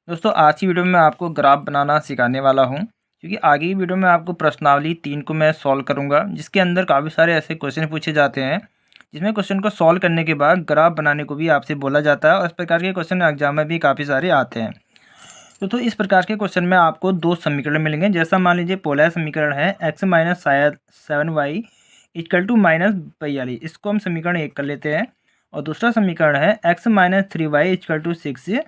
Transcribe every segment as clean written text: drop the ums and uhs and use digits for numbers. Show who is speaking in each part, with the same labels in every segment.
Speaker 1: दोस्तों आज की वीडियो में मैं आपको ग्राफ बनाना सिखाने वाला हूं, क्योंकि आगे की वीडियो में आपको प्रश्नावली 3 को मैं सॉल्व करूंगा, जिसके अंदर काफ़ी सारे ऐसे क्वेश्चन पूछे जाते हैं जिसमें क्वेश्चन को सॉल्व करने के बाद ग्राफ बनाने को भी आपसे बोला जाता है और इस प्रकार के क्वेश्चन एग्जाम में भी काफ़ी सारे आते हैं। तो इस प्रकार के क्वेश्चन में आपको दो समीकरण मिलेंगे। जैसा मान लीजिए पहला समीकरण है एक्स माइनस शायद 7y इक्वल टू -42, इसको हम समीकरण 1 कर लेते हैं। और दूसरा समीकरण है x minus 3y equal to 6,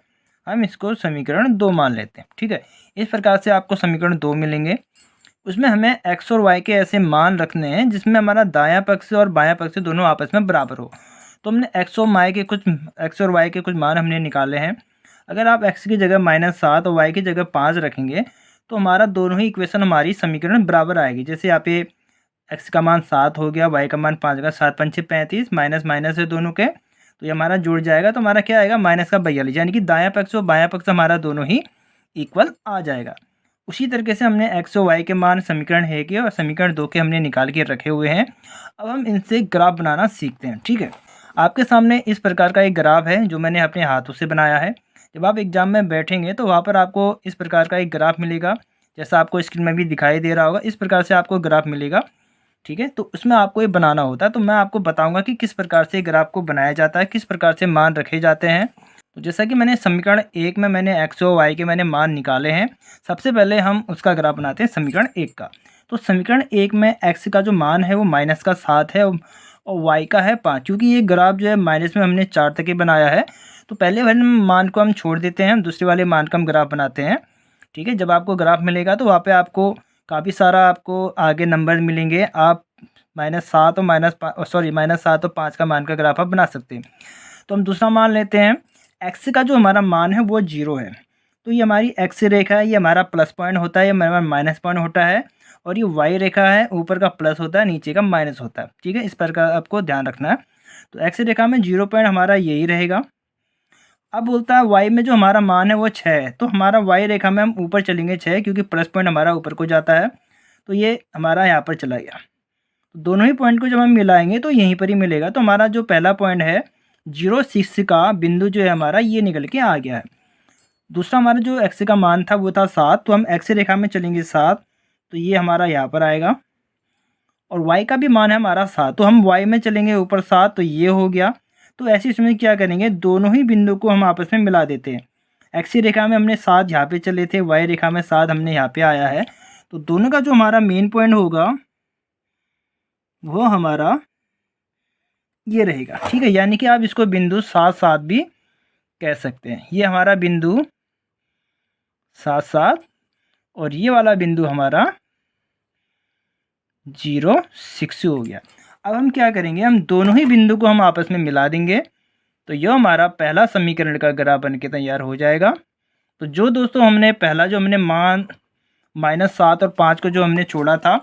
Speaker 1: हम इसको समीकरण 2 मान लेते हैं। ठीक है, इस प्रकार से आपको समीकरण 2 मिलेंगे। उसमें हमें एक्स और वाई के ऐसे मान रखने हैं जिसमें हमारा दायां पक्ष और बायां पक्ष दोनों आपस में बराबर हो। तो हमने एक्स और वाई के कुछ मान हमने निकाले हैं। अगर आप x की जगह -7 और y की जगह 5 रखेंगे तो हमारा दोनों ही इक्वेशन हमारी समीकरण बराबर आएगी। जैसे यहाँ पे x का मान 7 हो गया, y का मान 5 का, 7 पंचे 35, माइनस माइनस है दोनों के, तो ये हमारा जुड़ जाएगा। तो हमारा क्या आएगा -42, यानी कि दायां पक्ष और बायां पक्ष हमारा दोनों ही इक्वल आ जाएगा। उसी तरीके से हमने x और y के मान समीकरण 1 के और समीकरण 2 के हमने निकाल के रखे हुए हैं। अब हम इनसे ग्राफ बनाना सीखते हैं। ठीक है, आपके सामने इस प्रकार का एक ग्राफ है जो मैंने अपने हाथों से बनाया है। जब आप एग्जाम में बैठेंगे तो वहाँ पर आपको इस प्रकार का एक ग्राफ मिलेगा, जैसा आपको स्क्रीन में भी दिखाई दे रहा होगा। इस प्रकार से आपको ग्राफ मिलेगा। ठीक है, तो उसमें आपको ये बनाना होता है। तो मैं आपको बताऊंगा कि किस प्रकार से ग्राफ को बनाया जाता है, किस प्रकार से मान रखे जाते हैं। तो जैसा कि मैंने समीकरण 1 में मैंने एक्स और वाई के मैंने मान निकाले हैं। सबसे पहले हम उसका ग्राफ बनाते हैं समीकरण 1 का। तो समीकरण 1 में एक्स का जो मान है वो -7 है और वाई का है 5। क्योंकि ये ग्राफ जो है माइनस में हमने 4 तक ही बनाया है, तो पहले वाले मान को हम छोड़ देते हैं, दूसरे वाले मान का हम ग्राफ बनाते हैं। ठीक है, जब आपको ग्राफ मिलेगा तो वहाँ पे आपको काफ़ी सारा आपको आगे नंबर मिलेंगे। आप -7 और -7 और 5 का मान का ग्राफ आप बना सकते हैं। तो हम दूसरा मान लेते हैं। एक्स का जो हमारा मान है वो 0 है, तो ये हमारी एक्स रेखा है, ये हमारा प्लस पॉइंट होता है, ये हमारा माइनस पॉइंट होता है। और ये वाई रेखा है, ऊपर का प्लस होता है, नीचे का माइनस होता है। ठीक है, इस पर का आपको ध्यान रखना है। तो एक्स रेखा में 0 पॉइंट हमारा यही रहेगा। अब बोलता है वाई में जो हमारा मान है वो 6 है, तो हमारा वाई रेखा में हम ऊपर चलेंगे 6, क्योंकि प्लस पॉइंट हमारा ऊपर को जाता है। तो ये हमारा यहाँ पर चला गया। तो दोनों ही पॉइंट को जब हम मिलाएंगे तो यहीं पर ही मिलेगा। तो हमारा जो पहला पॉइंट है 0 6 का बिंदु जो है हमारा ये निकल के आ गया है। दूसरा हमारा जो एक्स का मान था वो था 7, तो हम एक्स रेखा में चलेंगे 7, तो ये हमारा यहाँ पर आएगा। और वाई का भी मान है हमारा 7, तो हम वाई में चलेंगे ऊपर 7, तो ये हो गया। तो ऐसी इसमें क्या करेंगे, दोनों ही बिंदु को हम आपस में मिला देते हैं। एक्स रेखा में हमने 7 यहाँ पे चले थे, वाई रेखा में 7 हमने यहाँ पे आया है। तो दोनों का जो हमारा मेन पॉइंट होगा वो हमारा ये रहेगा। ठीक है, यानी कि आप इसको बिंदु 7 7 भी कह सकते हैं। ये हमारा बिंदु 7 7 और ये वाला बिंदु हमारा 0 6 हो गया। अब हम क्या करेंगे, हम दोनों ही बिंदु को हम आपस में मिला देंगे, तो यह हमारा पहला समीकरण का ग्राफ बन के तैयार हो जाएगा। तो जो दोस्तों हमने पहला जो हमने मान -7 और 5 को जो हमने छोड़ा था,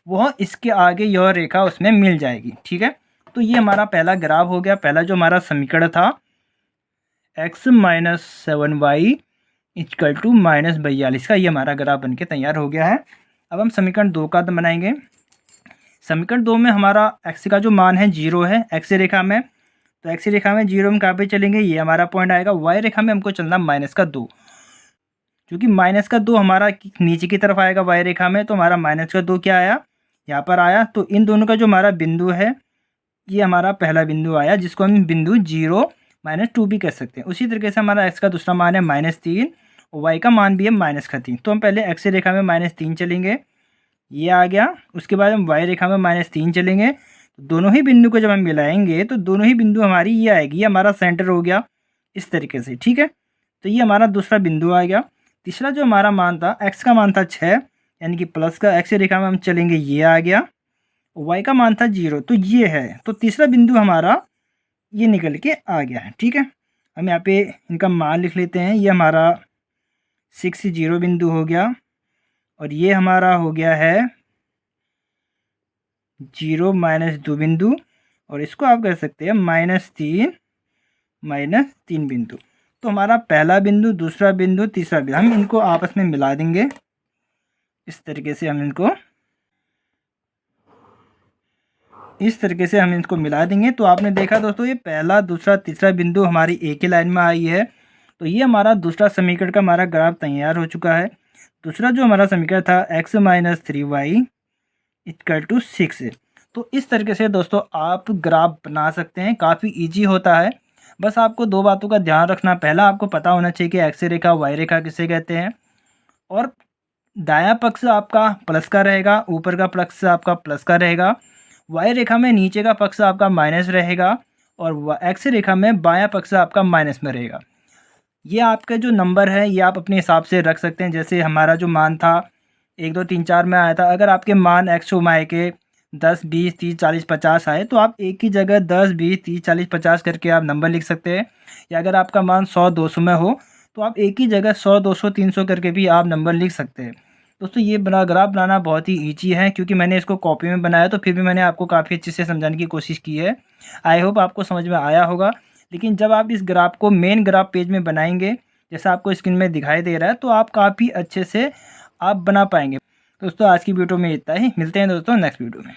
Speaker 1: वह इसके आगे यह रेखा उसमें मिल जाएगी। ठीक है, तो ये हमारा पहला ग्राफ हो गया। पहला जो हमारा समीकरण था x minus 7y equal to -42 का, ये हमारा ग्राफ बन के तैयार हो गया है। अब हम समीकरण 2 का बनाएंगे। समीकरण 2 में हमारा x का जो मान है 0 है x रेखा में, तो x रेखा में 0 हम कहाँ पे चलेंगे, ये हमारा पॉइंट आएगा। y रेखा में हमको चलना -2, क्योंकि -2 हमारा नीचे की तरफ आएगा y रेखा में, तो हमारा -2 क्या आया, यहाँ पर आया। तो इन दोनों का जो हमारा बिंदु है ये हमारा पहला बिंदु आया, जिसको हम बिंदु 0 -2 भी कह सकते हैं। उसी तरीके से हमारा x का दूसरा मान है -3 और y का मान भी है -3। तो हम पहले x रेखा में -3 चलेंगे, ये आ गया। उसके बाद हम y रेखा में -3 चलेंगे। तो दोनों ही बिंदु को जब हम मिलाएंगे तो दोनों ही बिंदु हमारी ये आएगी, ये हमारा सेंटर हो गया इस तरीके से। ठीक है, तो ये हमारा दूसरा बिंदु आ गया। तीसरा जो हमारा मान था, x का मान था 6, यानी कि प्लस का x रेखा में हम चलेंगे, ये आ गया। y का मान था 0, तो ये है। तो तीसरा बिंदु हमारा ये निकल के आ गया है। ठीक है, हम यहाँ पे इनका मान लिख लेते हैं। ये हमारा 6 0 बिंदु हो गया और ये हमारा हो गया है 0 -2 बिंदु, और इसको आप कह सकते हैं -3 बिंदु। तो हमारा पहला बिंदु, दूसरा बिंदु, तीसरा बिंदु, हम इनको आपस में मिला देंगे। इस तरीके से हम इनको मिला देंगे। तो आपने देखा दोस्तों, ये पहला, दूसरा, तीसरा बिंदु हमारी एक ही लाइन में आई है। तो ये हमारा दूसरा समीकरण का हमारा ग्राफ तैयार हो चुका है। दूसरा जो हमारा समीकरण था x minus 3y equal to 6। तो इस तरीके से दोस्तों आप ग्राफ बना सकते हैं, काफ़ी इजी होता है। बस आपको दो बातों का ध्यान रखना, पहला आपको पता होना चाहिए कि एक्स रेखा वाई रेखा किसे कहते हैं, और दायां पक्ष आपका प्लस का रहेगा, ऊपर का पक्ष आपका प्लस का रहेगा, वाई रेखा में नीचे का पक्ष आपका माइनस रहेगा, और एक्स रेखा में बायां पक्ष आपका माइनस में रहेगा। ये आपका जो नंबर है ये आप अपने हिसाब से रख सकते हैं। जैसे हमारा जो मान था 1 2 3 4 में आया था, अगर आपके मान एक्स वाई के 10 20 30 40 50 आए तो आप एक ही जगह 10 20 30 40 50 करके आप नंबर लिख सकते हैं। या अगर आपका मान 100 200 में हो तो आप एक ही जगह 100 200 300 करके भी आप नंबर लिख सकते हैं। दोस्तों ये ग्राफ बनाना बहुत ही ईजी है, क्योंकि मैंने इसको कॉपी में बनाया तो फिर भी मैंने आपको काफ़ी अच्छे से समझाने की कोशिश की है। आई होप आपको समझ में आया होगा। लेकिन जब आप इस ग्राफ को मेन ग्राफ पेज में बनाएंगे, जैसा आपको स्क्रीन में दिखाई दे रहा है, तो आप काफ़ी अच्छे से आप बना पाएंगे। दोस्तों आज की वीडियो में इतना ही, मिलते हैं दोस्तों नेक्स्ट वीडियो में।